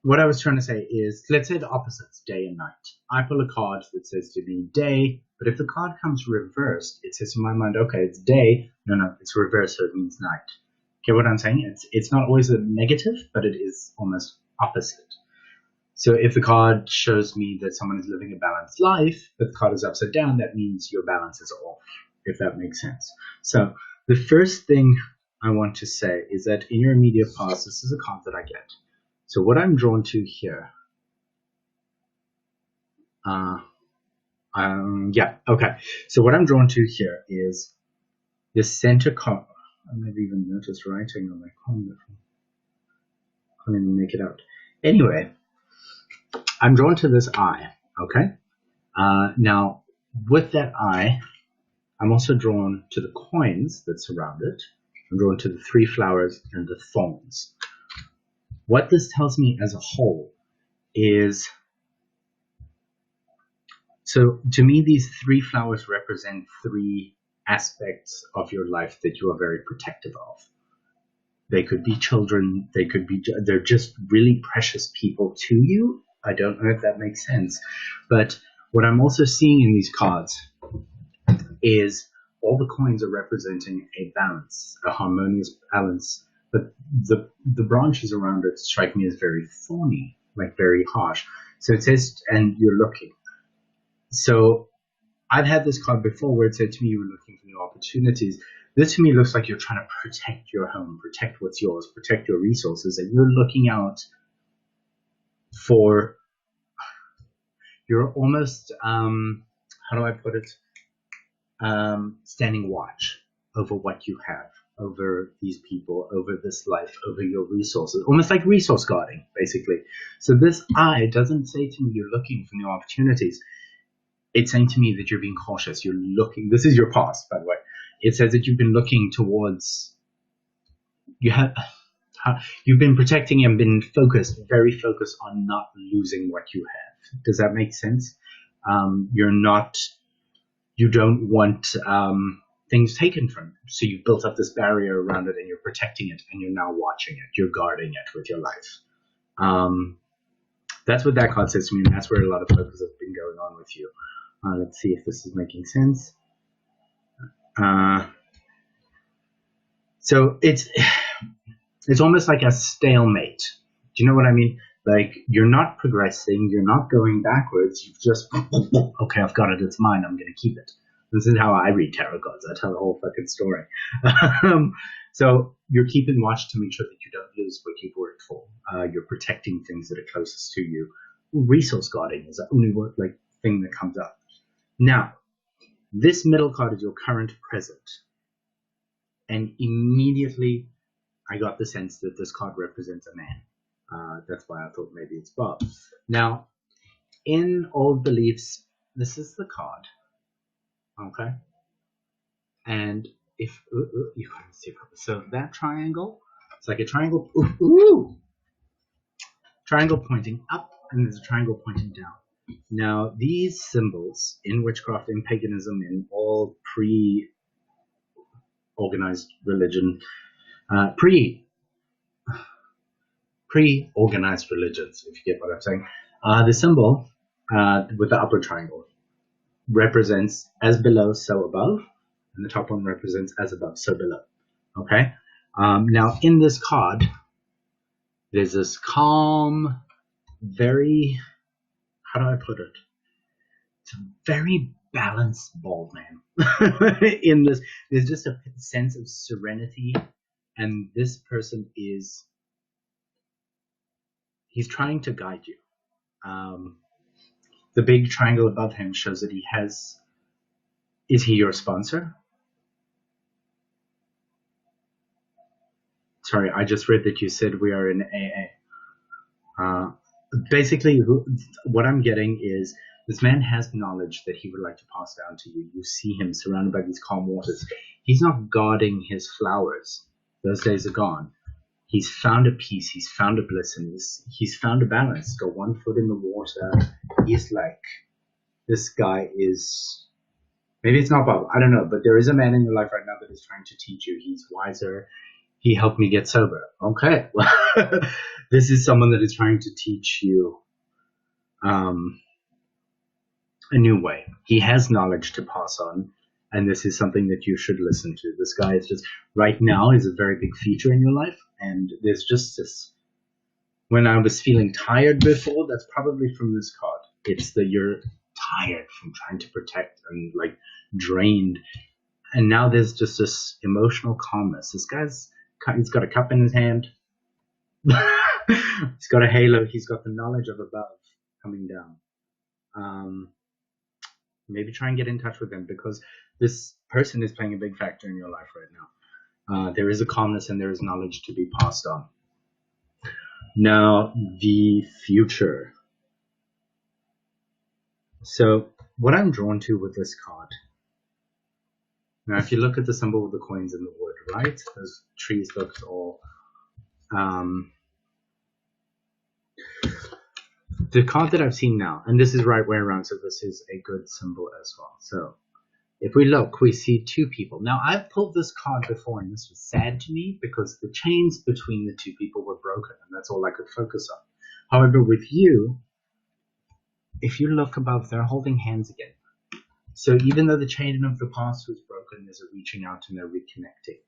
what I was trying to say is, let's say the opposites, day and night. I pull a card that says to be day, but if the card comes reversed, it says in my mind, okay, it's day. No, it's reversed, so it means night. Get what I'm saying? It's not always a negative, but it is almost opposite. So if the card shows me that someone is living a balanced life, but the card is upside down, that means your balance is off, if that makes sense. So the first thing I want to say is that in your immediate past, this is a card that I get. So what I'm drawn to here, okay. So what I'm drawn to here is the center card. I never even noticed writing on my card before. I can't even make it out. Anyway, I'm drawn to this eye, okay? Now, with that eye, I'm also drawn to the coins that surround it. I'm drawn to the 3 flowers and the thorns. What this tells me as a whole is, so to me, these 3 flowers represent 3 aspects of your life that you are very protective of. They could be children, they're just really precious people to you. I don't know if that makes sense. But what I'm also seeing in these cards is all the coins are representing a balance, a harmonious balance. But the branches around it strike me as very thorny, like very harsh. So it says, and you're looking. So I've had this card before where it said to me you were looking for new opportunities. This to me looks like you're trying to protect your home, protect what's yours, protect your resources, and you're looking out for, you're almost, how do I put it, standing watch over what you have, over these people, over this life, over your resources, almost like resource guarding, basically. So this eye doesn't say to me you're looking for new opportunities. It's saying to me that you're being cautious. You're looking, this is your past, by the way. It says that you've been looking towards, you've been protecting and been focused, very focused on not losing what you have. Does that make sense? You don't want things taken from you. So you've built up this barrier around it and you're protecting it and you're now watching it. You're guarding it with your life. That's what that card says to me, and that's where a lot of focus has been going on with you. Let's see if this is making sense. So it's almost like a stalemate. Do you know what I mean? Like, you're not progressing, you're not going backwards, you've just, okay, I've got it, it's mine, I'm going to keep it. This is how I read tarot cards. I tell the whole fucking story. So you're keeping watch to make sure that you don't lose what you've worked for. You're protecting things that are closest to you. Resource guarding is the only thing that comes up. Now, this middle card is your current present. And immediately I got the sense that this card represents a man. That's why I thought maybe it's Bob. Now, in old beliefs, this is the card. Okay? And if you can't see, so that triangle, it's like a triangle. triangle pointing up, and there's a triangle pointing down. Now, these symbols in witchcraft, in paganism, in all pre-organized religion, pre-organized religions, if you get what I'm saying, the symbol with the upper triangle represents as below, so above, and the top one represents as above, so below. Okay? Now, in this card, there's this calm, very, how do I put it? It's a very balanced bald man. In this, there's just a sense of serenity, and this person he's trying to guide you. The big triangle above him shows that is he your sponsor? Sorry, I just read that you said we are in AA. Basically, what I'm getting is this man has knowledge that he would like to pass down to you. You see him surrounded by these calm waters. He's not guarding his flowers. Those days are gone. He's found a peace. He's found a bliss, and he's found a balance. He's got one foot in the water. He's like, this guy is, maybe it's not Bob, I don't know, but there is a man in your life right now that is trying to teach you. He's wiser. He helped me get sober. Okay. This is someone that is trying to teach you a new way. He has knowledge to pass on, and this is something that you should listen to. This guy is just, right now, is a very big feature in your life, and there's just this, when I was feeling tired before, that's probably from this card. It's that you're tired from trying to protect and like drained, and now there's just this emotional calmness. This he's got a cup in his hand. He's got a halo. He's got the knowledge of above coming down. Maybe try and get in touch with him, because this person is playing a big factor in your life right now. There is a calmness and there is knowledge to be passed on. Now, the future. So, what I'm drawn to with this card. Now, if you look at the symbol with the coins in the wood, right? Those trees looked all... the card that I've seen now, and this is right way around, so this is a good symbol as well. So, if we look, we see two people. Now, I've pulled this card before, and this was sad to me, because the chains between the two people were broken, and that's all I could focus on. However, with you, if you look above, they're holding hands again. So even though the chain of the past was broken, there's a reaching out and they're reconnecting.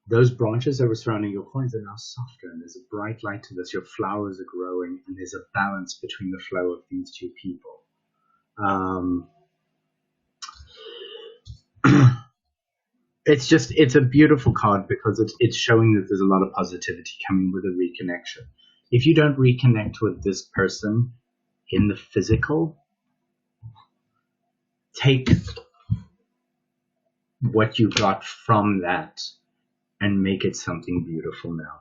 Those branches that were surrounding your coins are now softer, and there's a bright light to this. Your flowers are growing, and there's a balance between the flow of these two people. It's a beautiful card, because it's showing that there's a lot of positivity coming with a reconnection. If you don't reconnect with this person in the physical, take what you got from that and make it something beautiful now.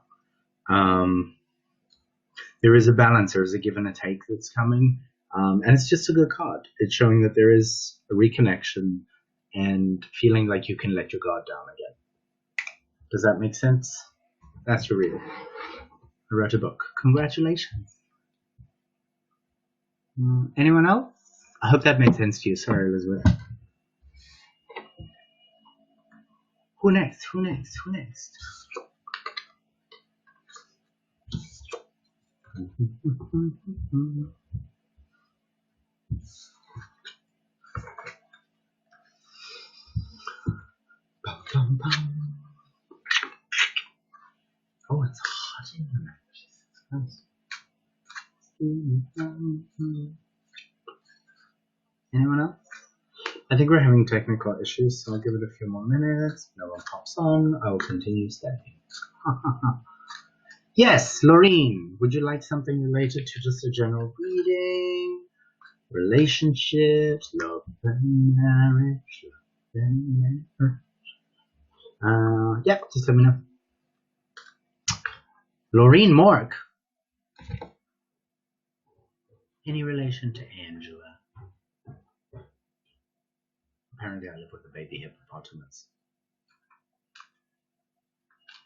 There is a balance, there is a give and a take that's coming, and it's just a good card. It's showing that there is a reconnection and feeling like you can let your guard down again. Does that make sense? That's your reading. I wrote a book. Congratulations. Anyone else? I hope that made sense to you. Sorry, Elizabeth. Who next? Who next? Who next? Oh, it's hot in here. Jesus Christ. Anyone else? I think we're having technical issues, so I'll give it a few more minutes. No one pops on. I will continue standing. Yes, Laureen, would you like something related to just a general reading? Relationships, love and marriage, yeah, just let me know. Laureen Mork. Any relation to Angela? Apparently I live with a baby hippopotamus.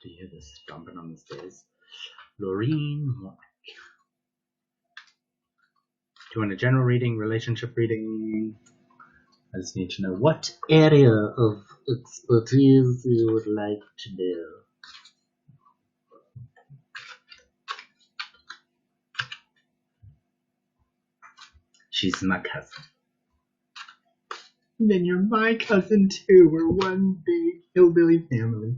Do you hear this stomping on the stairs? Loreen. Do you want a general reading, relationship reading? I just need to know what area of expertise you would like to do. She's my cousin. Then you're my cousin too. We're one big hillbilly family.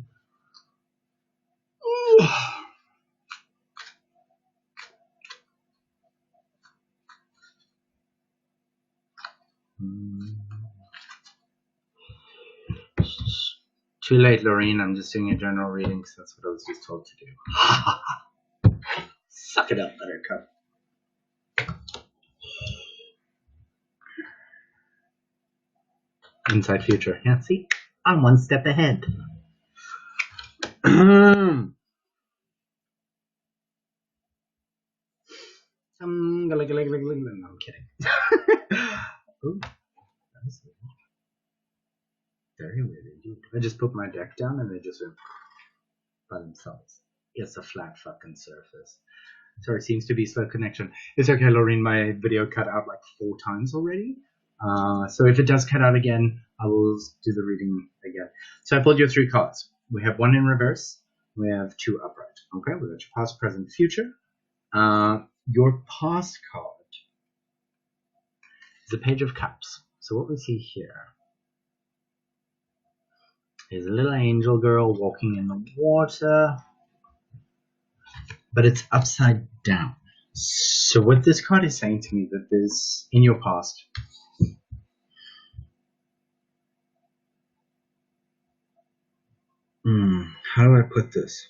Too late, Loreen. I'm just doing a general reading because that's what I was just told to do. Suck it up, Buttercup. Inside future. Yeah, see? I'm one step ahead. No, I'm kidding. Ooh, that's very weird indeed. I just put my deck down and they just went by themselves. It's a flat fucking surface. Sorry, it seems to be slow connection. It's okay, Loreen, my video cut out like 4 times already. So if it does cut out again, I will do the reading again. So I pulled your 3 cards. We have 1 in reverse. We have 2 upright. Okay, we got your past, present, future. Your past card is a Page of Cups. So what we see here is a little angel girl walking in the water, but it's upside down. So what this card is saying to me that there's in your past, how do I put this?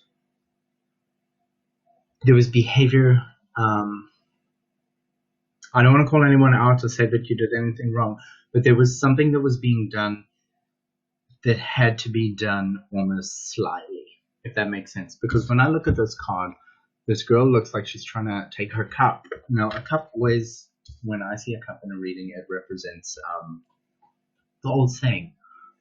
There was behavior. I don't want to call anyone out or say that you did anything wrong, but there was something that was being done that had to be done almost slyly, if that makes sense. Because when I look at this card, this girl looks like she's trying to take her cup. Now, a cup always, when I see a cup in a reading, it represents the old saying,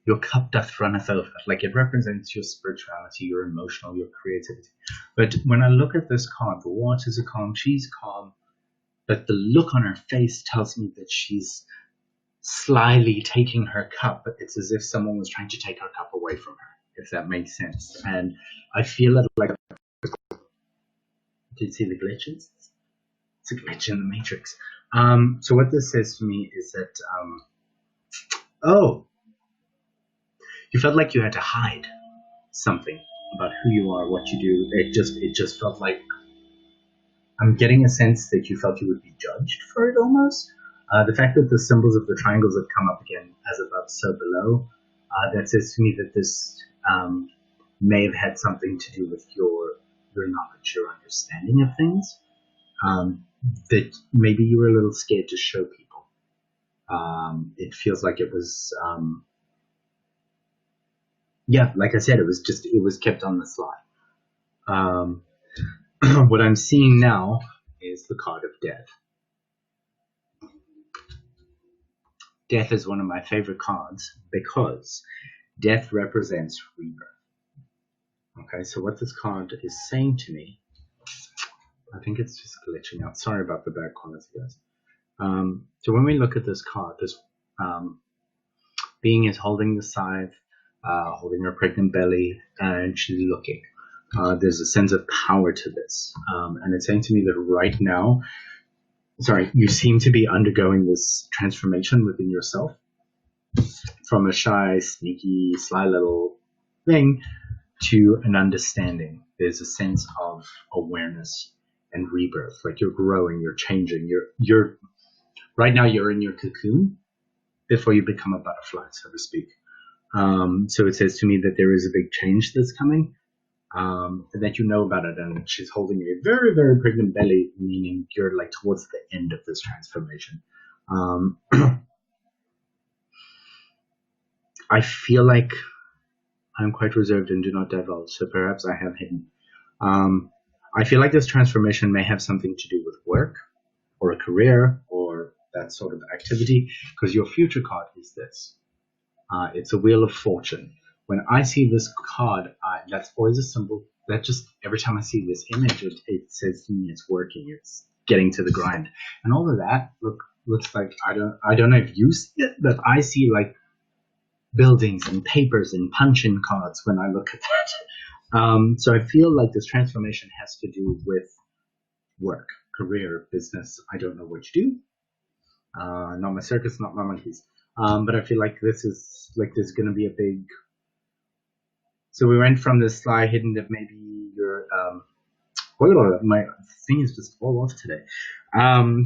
your cup doth runneth over. Like, it represents your spirituality, your emotional, your creativity. But when I look at this card, the waters are calm, she's calm, but the look on her face tells me that she's slyly taking her cup, but it's as if someone was trying to take her cup away from her, if that makes sense. And I feel it like, did you see the glitches? It's a glitch in the matrix. So what this says to me is that, you felt like you had to hide something about who you are, what you do. It just felt like, I'm getting a sense that you felt you would be judged for it almost. The fact that the symbols of the triangles have come up again, as above, so below, that says to me that this may have had something to do with your knowledge, your understanding of things. That maybe you were a little scared to show people. It feels like it was, like I said, it was kept on the sly. What I'm seeing now is the card of death. Death is one of my favorite cards because death represents rebirth. Okay, so what this card is saying to me, I think it's just glitching out. Sorry about the bad quality, guys. So when we look at this card, this being is holding the scythe, holding her pregnant belly, and she's looking. There's a sense of power to this. And it's saying to me that right now, you seem to be undergoing this transformation within yourself from a shy, sneaky, sly little thing to an understanding. There's a sense of awareness and rebirth. Like you're growing, you're changing. You're right now you're in your cocoon before you become a butterfly, so to speak. So it says to me that there is a big change that's coming. That you know about it, and she's holding a very, very pregnant belly, meaning you're like towards the end of this transformation. I feel like I'm quite reserved and do not divulge, so perhaps I have hidden. I feel like this transformation may have something to do with work or a career or that sort of activity, because your future card is this. It's a Wheel of Fortune. When I see this card, that's always a symbol that just every time I see this image, it says to me it's working, it's getting to the grind, and all of that looks like I don't know if you see it, but I see like buildings and papers and punch-in cards when I look at that. So I feel like this transformation has to do with work, career, business. I don't know what you do. Not my circus, not my monkeys. But I feel like this is like there's going to be a big. So we went from this slide hidden that maybe your my thing is just all off today.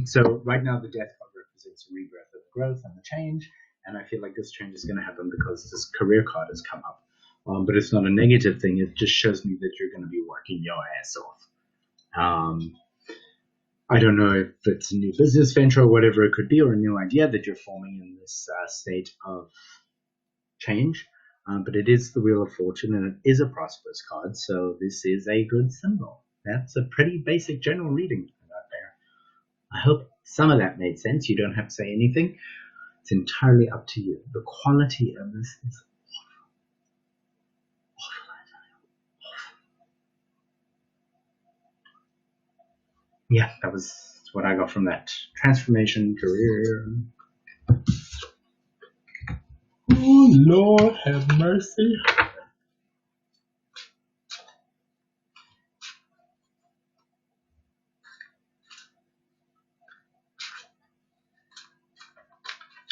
So right now the death card represents a rebirth of growth and the change, and I feel like this change is going to happen because this career card has come up. But it's not a negative thing. It just shows me that you're going to be working your ass off. I don't know if it's a new business venture or whatever it could be, or a new idea that you're forming in this state of change. But it is the Wheel of Fortune, and it is a prosperous card, so this is a good symbol. That's a pretty basic general reading out there. I hope some of that made sense. You don't have to say anything. It's entirely up to you. The quality of this is yeah, that was what I got from that. Transformation, career. Oh, Lord have mercy.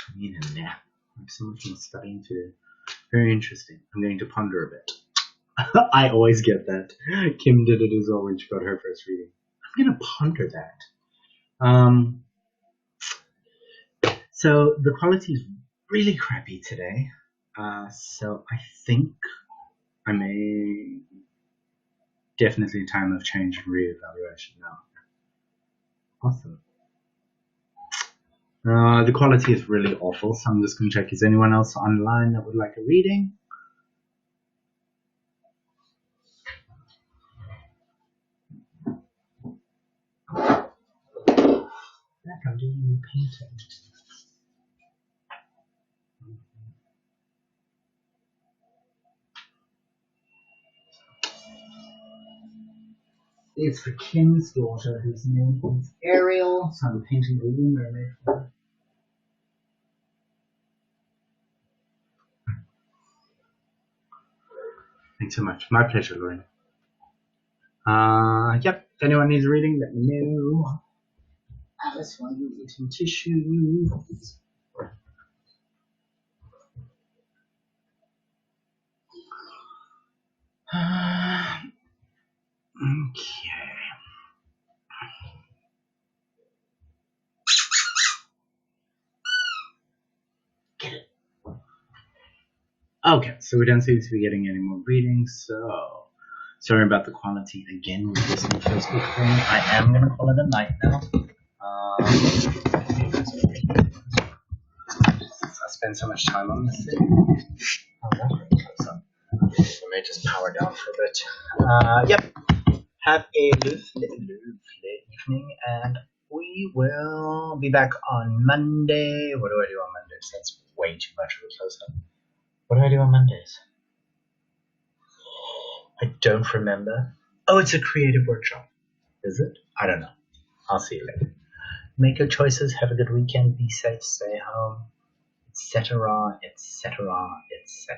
I need a nap. I have so much more studying to do. Very interesting. I'm going to ponder a bit. I always get that. Kim did it as well when she got her first reading. I'm going to ponder that. So the quality is really crappy today. So I think I may definitely time of change and reevaluation now. Awesome. The quality is really awful, so I'm just going to check. Is anyone else online that would like a reading? Heck, I'm doing new painting. It's for Kim's daughter, whose name is Ariel, so I'm painting a little mermaid for her. Thanks so much. My pleasure, Lauren. Yep. If anyone needs a reading, let me know. Alice, while you're eating tissue. Okay. Get it. Okay, so we don't seem to be getting any more readings, so sorry about the quality again with this new Facebook thing. I am going to call it a night now. I spend so much time on this thing. Oh, that's really close up. We may just power down for a bit. Yep. Have a lovely evening, and we will be back on Monday. What do I do on Mondays? That's way too much of a close-up. What do I do on Mondays? I don't remember. Oh, it's a creative workshop. Is it? I don't know. I'll see you later. Make your choices. Have a good weekend. Be safe. Stay home. Etc. Etc. Etc.